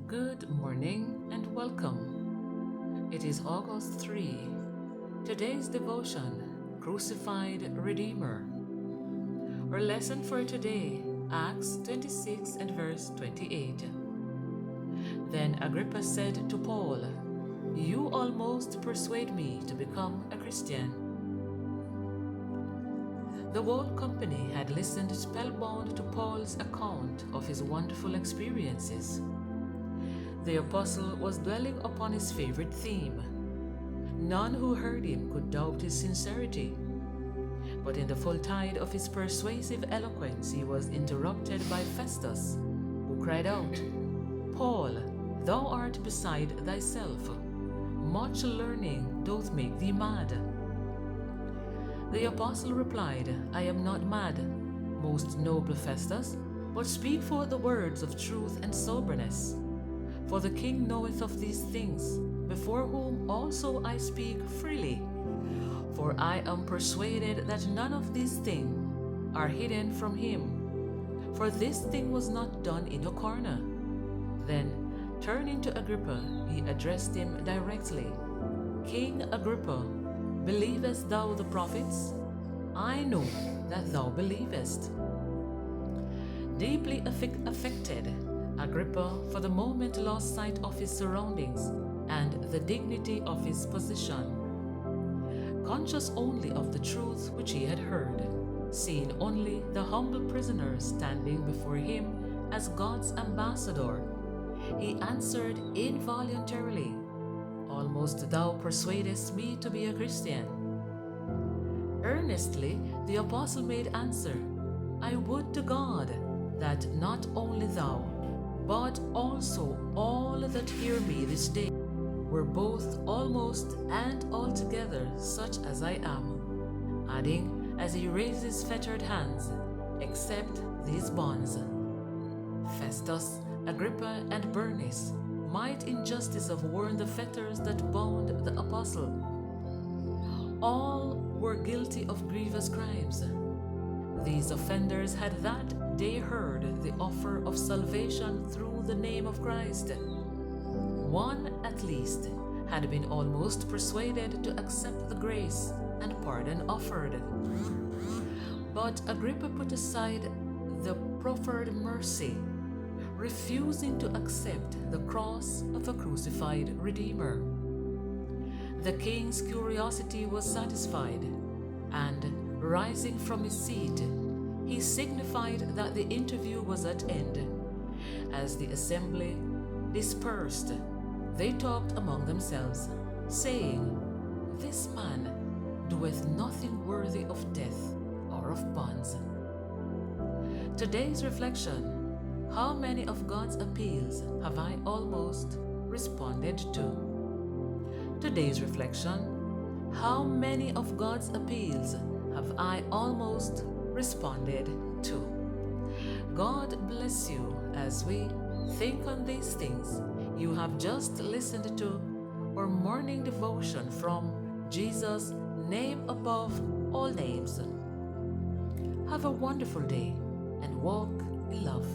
Good morning and welcome. It is August 3. Today's devotion, Crucified Redeemer. Our lesson for today, Acts 26 and verse 28. Then Agrippa said to Paul, "You almost persuade me to become a Christian." The whole company had listened spellbound to Paul's account of his wonderful experiences. The apostle was dwelling upon his favorite theme. None who heard him could doubt his sincerity. But in the full tide of his persuasive eloquence, he was interrupted by Festus, who cried out, "Paul, thou art beside thyself. Much learning doth make thee mad." The apostle replied, "I am not mad, most noble Festus, but speak forth the words of truth and soberness. For the king knoweth of these things, before whom also I speak freely. For I am persuaded that none of these things are hidden from him. For this thing was not done in a corner." Then, turning to Agrippa, he addressed him directly. "King Agrippa, believest thou the prophets? I know that thou believest." Deeply affected, Agrippa for the moment lost sight of his surroundings and the dignity of his position. Conscious only of the truth which he had heard, seeing only the humble prisoner standing before him as God's ambassador, he answered involuntarily, "Almost thou persuadest me to be a Christian." Earnestly the apostle made answer, "I would to God that not only thou, but also all that hear me this day were both almost and altogether such as I am," adding as he raised his fettered hands, "except these bonds." Festus, Agrippa, and Bernice might in justice have worn the fetters that bound the apostle. All were guilty of grievous crimes. These offenders had that day heard the offer of salvation through the name of Christ. One at least had been almost persuaded to accept the grace and pardon offered. But Agrippa put aside the proffered mercy, refusing to accept the cross of a crucified Redeemer. The king's curiosity was satisfied, and rising from his seat, he signified that the interview was at end. As the assembly dispersed, they talked among themselves, saying, "This man doeth nothing worthy of death or of bonds." Today's reflection: how many of God's appeals have I almost responded to? Today's reflection: how many of God's appeals have I almost responded to? God bless you as we think on these things. You have just listened to our morning devotion from Jesus' name above all names. Have a wonderful day and walk in love.